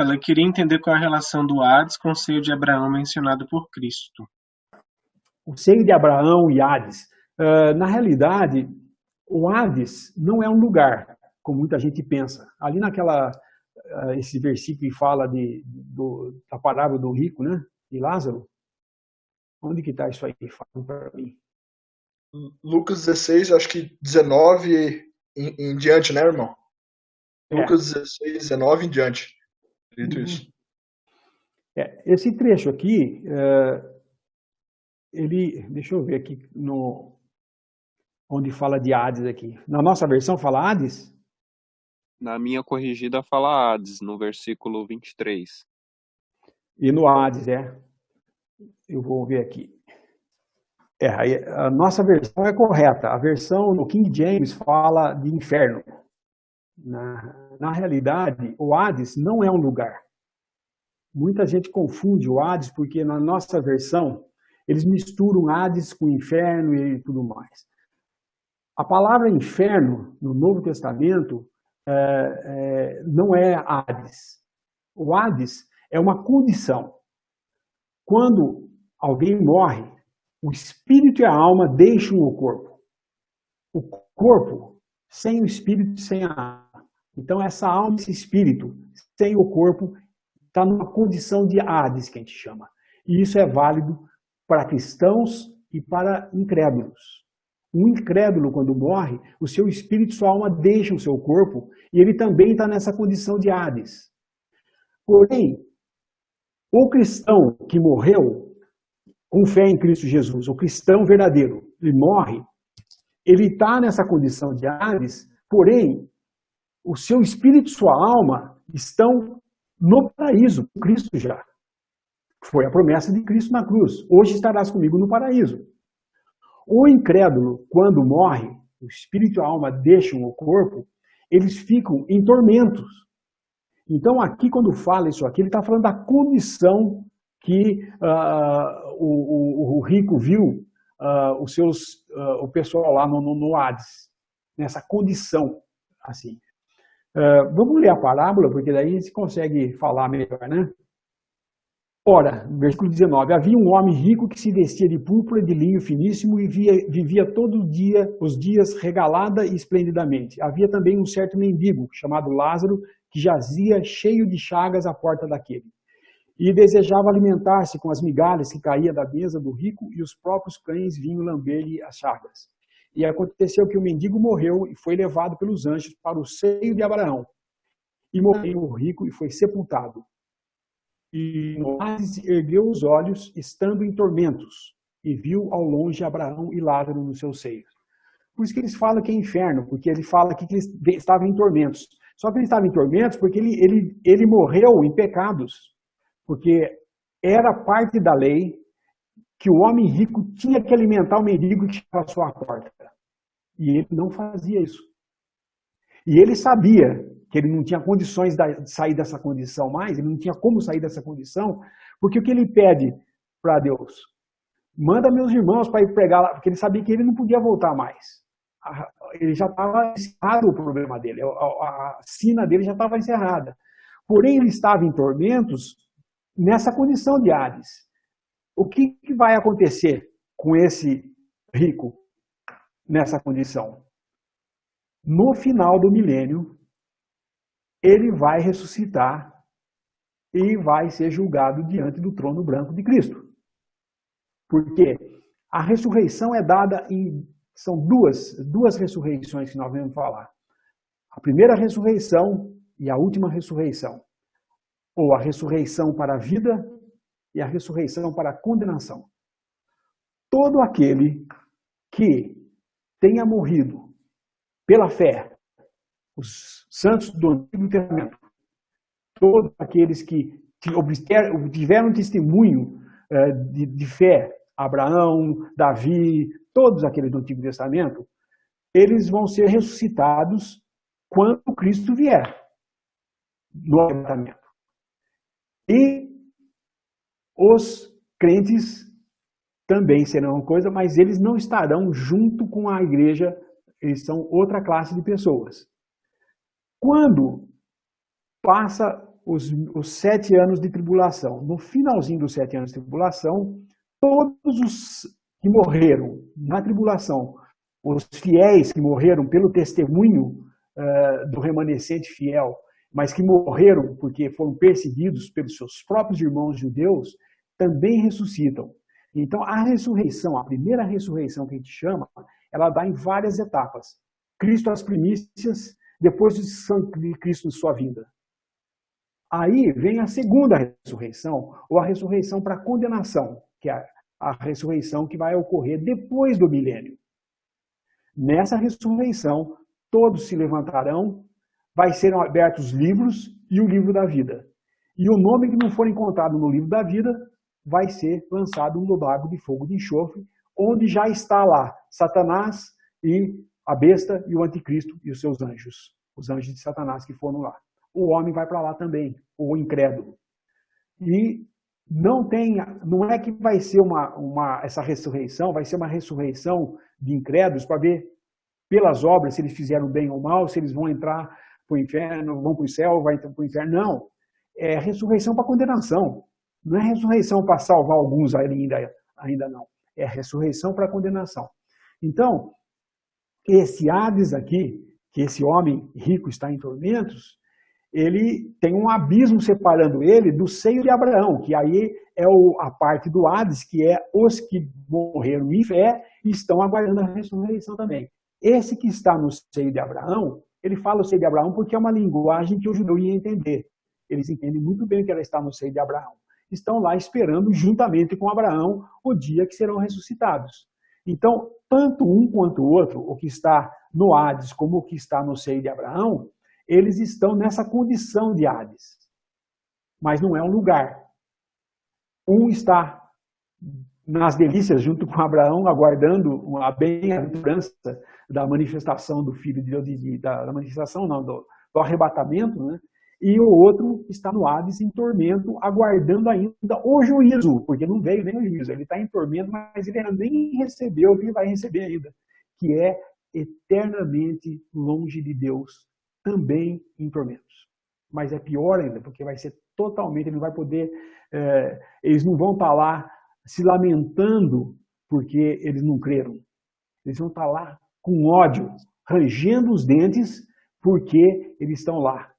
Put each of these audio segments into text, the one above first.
Ela queria entender qual é a relação do Hades com o seio de Abraão mencionado por Cristo. O seio de Abraão e Hades. Na realidade, o Hades não é um lugar, como muita gente pensa. Ali esse versículo fala da parábola do rico, né? De Lázaro. Onde que está isso aí? Fala para mim. Lucas 16, acho que 19 em diante, né, irmão? Lucas 16, 19 em diante. Dito isso. Esse trecho aqui, deixa eu ver aqui onde fala de Hades aqui. Na nossa versão fala Hades? Na minha corrigida fala Hades, no versículo 23. E no Hades, eu vou ver aqui. A nossa versão é correta. A versão no King James fala de inferno. Na realidade, o Hades não é um lugar. Muita gente confunde o Hades porque na nossa versão eles misturam Hades com inferno e tudo mais. A palavra inferno no Novo Testamento não é Hades. O Hades é uma condição. Quando alguém morre, o espírito e a alma deixam o corpo. O corpo sem o espírito, sem a alma. Então essa alma, esse espírito, sem o corpo, está numa condição de Hades, que a gente chama. E isso é válido para cristãos e para incrédulos. Um incrédulo, quando morre, o seu espírito e sua alma deixam o seu corpo e ele também está nessa condição de Hades. Porém, o cristão que morreu com fé em Cristo Jesus, o cristão verdadeiro, ele morre, ele está nessa condição de Hades, porém, o seu espírito e sua alma estão no paraíso, com Cristo já. Foi a promessa de Cristo na cruz. Hoje estarás comigo no paraíso. O incrédulo, quando morre, o espírito e a alma deixam o corpo, eles ficam em tormentos. Então, aqui, quando fala isso aqui, ele está falando da condição que o rico viu o pessoal lá no Hades. Nessa condição, assim. Vamos ler a parábola, porque daí a gente consegue falar melhor, né? Ora, versículo 19, havia um homem rico que se vestia de púrpura, de linho finíssimo e vivia todo dia, os dias regalada e esplendidamente. Havia também um certo mendigo, chamado Lázaro, que jazia cheio de chagas à porta daquele. E desejava alimentar-se com as migalhas que caía da mesa do rico e os próprios cães vinham lamber-lhe as chagas. E aconteceu que o mendigo morreu e foi levado pelos anjos para o seio de Abraão. E morreu o rico e foi sepultado. E Hades ergueu os olhos, estando em tormentos, e viu ao longe Abraão e Lázaro no seu seio. Por isso que eles falam que é inferno, porque ele fala que ele estava em tormentos. Só que ele estava em tormentos porque ele morreu em pecados. Porque era parte da lei que o homem rico tinha que alimentar o mendigo que estava à sua porta. E ele não fazia isso. E ele sabia que ele não tinha condições de sair dessa condição mais, ele não tinha como sair dessa condição, porque o que ele pede para Deus? Manda meus irmãos para ir pregar lá, porque ele sabia que ele não podia voltar mais. Ele já estava encerrado o problema dele, a sina dele já estava encerrada. Porém, ele estava em tormentos nessa condição de Hades. O que vai acontecer com esse rico nessa condição? No final do milênio, ele vai ressuscitar e vai ser julgado diante do trono branco de Cristo. Porque a ressurreição é dada são duas ressurreições que nós vamos falar. A primeira ressurreição e a última ressurreição. Ou a ressurreição para a vida e a ressurreição para a condenação. Todo aquele que tenha morrido pela fé, os santos do Antigo Testamento, todos aqueles que tiveram testemunho de fé, Abraão, Davi, todos aqueles do Antigo Testamento, eles vão ser ressuscitados quando Cristo vier no arrebatamento. E os crentes também serão uma coisa, mas eles não estarão junto com a igreja, eles são outra classe de pessoas. Quando passa os 7 anos de tribulação. No finalzinho dos 7 anos de tribulação, todos os que morreram na tribulação, os fiéis que morreram pelo testemunho do remanescente fiel, mas que morreram porque foram perseguidos pelos seus próprios irmãos judeus, também ressuscitam. Então, a ressurreição, a primeira ressurreição que a gente chama, ela dá em várias etapas. Cristo as primícias, depois de Cristo em sua vinda. Aí vem a segunda ressurreição, ou a ressurreição para condenação, que é a ressurreição que vai ocorrer depois do milênio. Nessa ressurreição, todos se levantarão, vai serem abertos os livros e o livro da vida. E o nome que não for encontrado no livro da vida vai ser lançado no lago de fogo de enxofre, onde já está lá Satanás e a besta e o anticristo e os seus anjos. Os anjos de Satanás que foram lá. O homem vai para lá também, o incrédulo. E não é que vai ser essa ressurreição, vai ser uma ressurreição de incrédulos para ver pelas obras se eles fizeram bem ou mal, se eles vão entrar para o inferno, vão para o céu, vai entrar para o inferno. Não. É ressurreição para condenação. Não é ressurreição para salvar alguns ainda não. É ressurreição para condenação. Então, esse Hades aqui, que esse homem rico está em tormentos, ele tem um abismo separando ele do seio de Abraão, que aí é a parte do Hades, que é os que morreram em fé e estão aguardando a ressurreição também. Esse que está no seio de Abraão, ele fala o seio de Abraão porque é uma linguagem que o judeu ia entender. Eles entendem muito bem que ela está no seio de Abraão. Estão lá esperando, juntamente com Abraão, o dia que serão ressuscitados. Então, tanto um quanto o outro, o que está no Hades como o que está no seio de Abraão, eles estão nessa condição de Hades. Mas não é um lugar. Um está nas delícias junto com Abraão, aguardando a bem-aventurança da manifestação do Filho de Deus, da manifestação não, do arrebatamento, né? E o outro está no Hades em tormento, aguardando ainda o juízo, porque não veio nem o juízo, ele está em tormento, mas ele ainda nem recebeu o que ele vai receber ainda, que é eternamente longe de Deus, também em tormentos. Mas é pior ainda, porque vai ser totalmente, ele não vai poder, eles não vão estar lá se lamentando porque eles não creram. Eles vão estar lá com ódio, rangendo os dentes porque eles estão lá.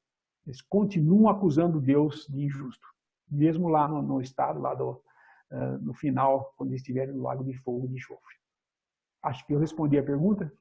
Eles continuam acusando Deus de injusto, mesmo lá no estado, lá no final, quando eles estiverem no lago de fogo de enxofre. Acho que eu respondi a pergunta.